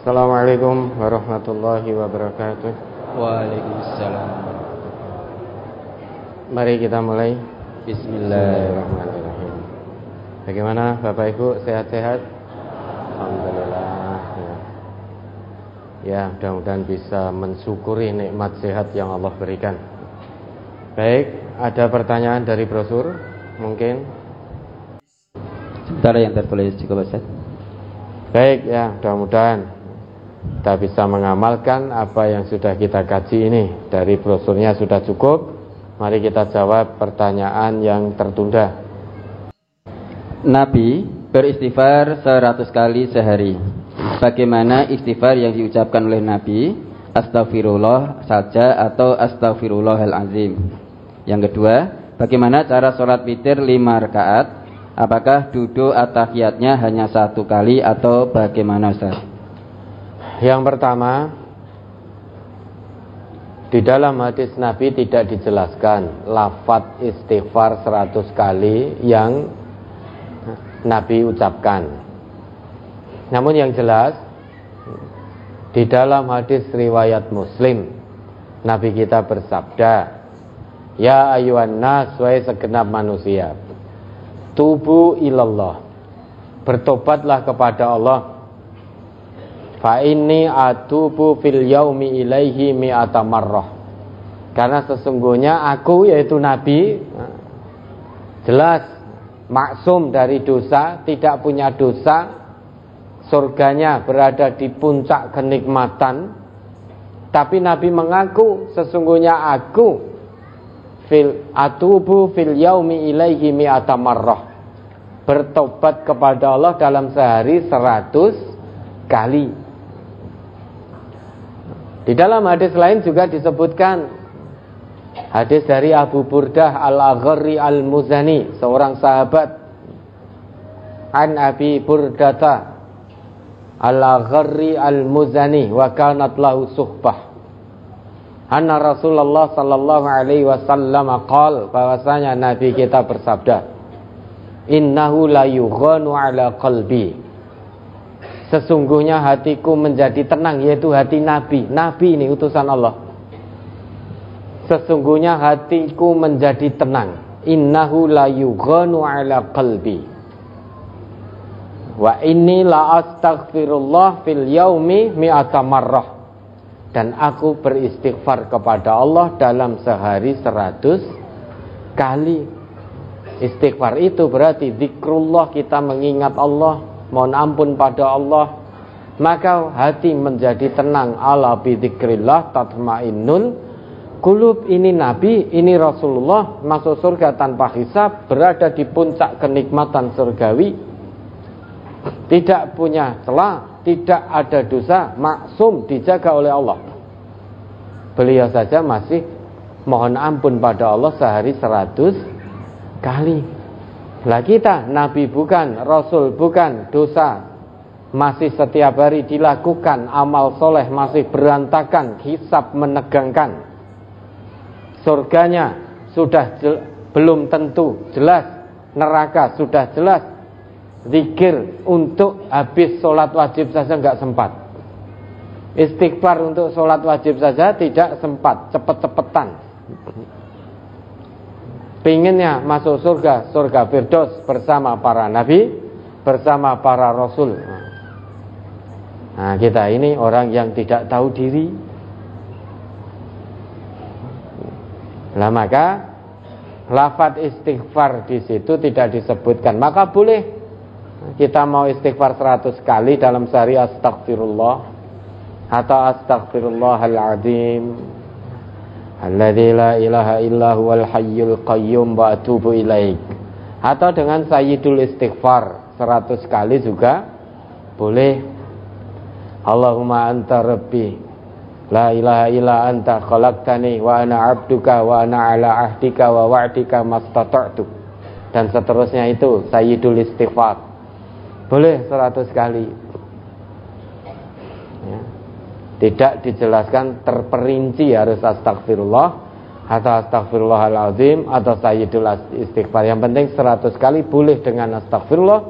Assalamualaikum warahmatullahi wabarakatuh. Waalaikumsalam. Mari kita mulai. Bismillahirrahmanirrahim. Bagaimana Bapak Ibu, sehat-sehat? Alhamdulillah. Ya, mudah-mudahan bisa mensyukuri nikmat sehat yang Allah berikan. Baik, ada pertanyaan dari brosur? Mungkin. Sebentar yang tertulis cukup, Ustaz. Baik, ya, mudah-mudahan kita bisa mengamalkan apa yang sudah kita kaji ini. Dari brosurnya sudah cukup. Mari kita jawab pertanyaan yang tertunda. Nabi beristighfar 100 kali sehari. Bagaimana istighfar yang diucapkan oleh Nabi? Astaghfirullah saja atau astaghfirullahalazim? Yang kedua, bagaimana cara sholat witir 5 rakaat? Apakah duduk at-tahiyatnya hanya 1 kali atau bagaimana, Ustaz? Yang pertama, di dalam hadis Nabi tidak dijelaskan lafaz istighfar 100 kali yang Nabi ucapkan. Namun yang jelas, di dalam hadis riwayat Muslim, Nabi kita bersabda, "Ya ayyuhan nas, wahai segenap manusia, tubu ilallah, bertobatlah kepada Allah. Fa inni atubu fil yaumi ilaihi mi'ata marrah." Karena sesungguhnya aku, yaitu Nabi, jelas maksum dari dosa, tidak punya dosa, surganya berada di puncak kenikmatan. Tapi Nabi mengaku, sesungguhnya aku atubu fil yaumi ilaihi mi'ata marrah, bertobat kepada Allah dalam sehari 100 kali. Di dalam hadis lain juga disebutkan, hadis dari Abu Burdah Al-Agharri Al-Muzani, seorang sahabat, an Abi Burdata Al-Agharri Al-Muzani wa kanat lahu suhbah, anna Rasulullah sallallahu alaihi wasallam qala, bahwasanya Nabi kita bersabda, innahu la yughanu ala qalbi, sesungguhnya hatiku menjadi tenang, yaitu hati Nabi. Nabi ini utusan Allah. Sesungguhnya hatiku menjadi tenang. Innahu la yughanu ala qalbi. Wa inni la astaghfirullah fil yaumi mi'ata marrah. Dan aku beristighfar kepada Allah dalam sehari 100 kali. Istighfar itu berarti zikrullah, kita mengingat Allah, mohon ampun pada Allah, maka hati menjadi tenang. Ala bi dzikrillah tatmainnul qulub. Ini Nabi, ini Rasulullah masuk surga tanpa hisab, berada di puncak kenikmatan surgawi, tidak punya celah, tidak ada dosa, maksum, dijaga oleh Allah. Beliau saja masih mohon ampun pada Allah sehari 100 kali. Lah kita, Nabi bukan, Rasul bukan, dosa masih setiap hari dilakukan, amal soleh masih berantakan, hisab menegangkan. Surganya sudah belum tentu jelas, neraka sudah jelas. Zikir untuk habis sholat wajib saja enggak sempat. Istighfar untuk sholat wajib saja tidak sempat, cepet-cepetan. Pinginnya masuk surga, surga Firdaus bersama para nabi, bersama para rasul. Nah, kita ini orang yang tidak tahu diri. Lah maka lafaz istighfar di situ tidak disebutkan. Maka boleh kita mau istighfar 100 kali dalam sehari, astagfirullah atau astaghfirullahaladzim, alladzi la ilaha illa huwal hayyul qayyum wa atubu ilaik, atau dengan sayyidul istighfar 100 kali juga boleh. Allahumma anta rabbi la ilaha illa anta khalaqtani wa ana abduka wa ana ala ahdika wa wa'dika mastata'tu, dan seterusnya. Itu sayyidul istighfar, boleh 100 kali ya. Tidak dijelaskan terperinci harus astagfirullah atau astagfirullahaladzim atau sayyidul istighfar. Yang penting 100 kali boleh dengan astagfirullah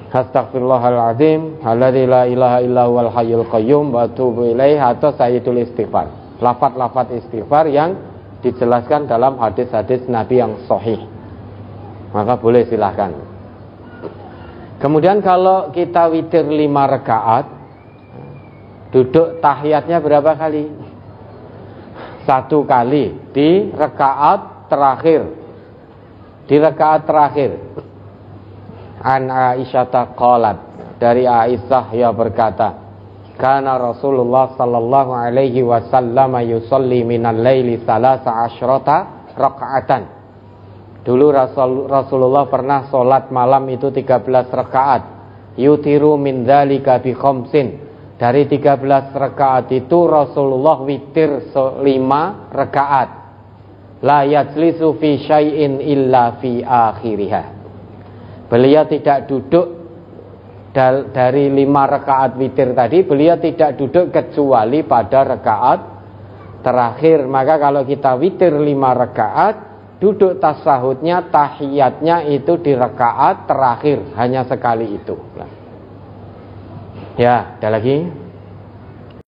Astaghfirullahaladzim, alladzi la ilaha illa huwal hayyul qayyum wa atubu ilaih, atau sayyidul istighfar. Lafaz-lafaz istighfar yang dijelaskan dalam hadis-hadis Nabi yang sahih. Maka boleh silahkan. Kemudian kalau kita witir 5 rakaat, duduk tahiyatnya berapa kali? 1 kali di rakaat terakhir. Di rakaat terakhir. An Aisyah qalat, dari Aisyah ia berkata, kana Rasulullah sallallahu alaihi wasallam yusalli minal laili 13 rakaatan. Dulu Rasulullah pernah sholat malam itu 13 rakaat. Yutiru min dzalika bi khamsin. Dari 13 rakaat itu Rasulullah witir 5 rakaat. La yajlisu fi syai'in illa fi akhiriha. Beliau tidak duduk dari 5 rakaat witir tadi, beliau tidak duduk kecuali pada rakaat terakhir. Maka kalau kita witir 5 rakaat, duduk tasahudnya, tahiyatnya itu di rakaat terakhir, hanya sekali itu. Ya, ada lagi?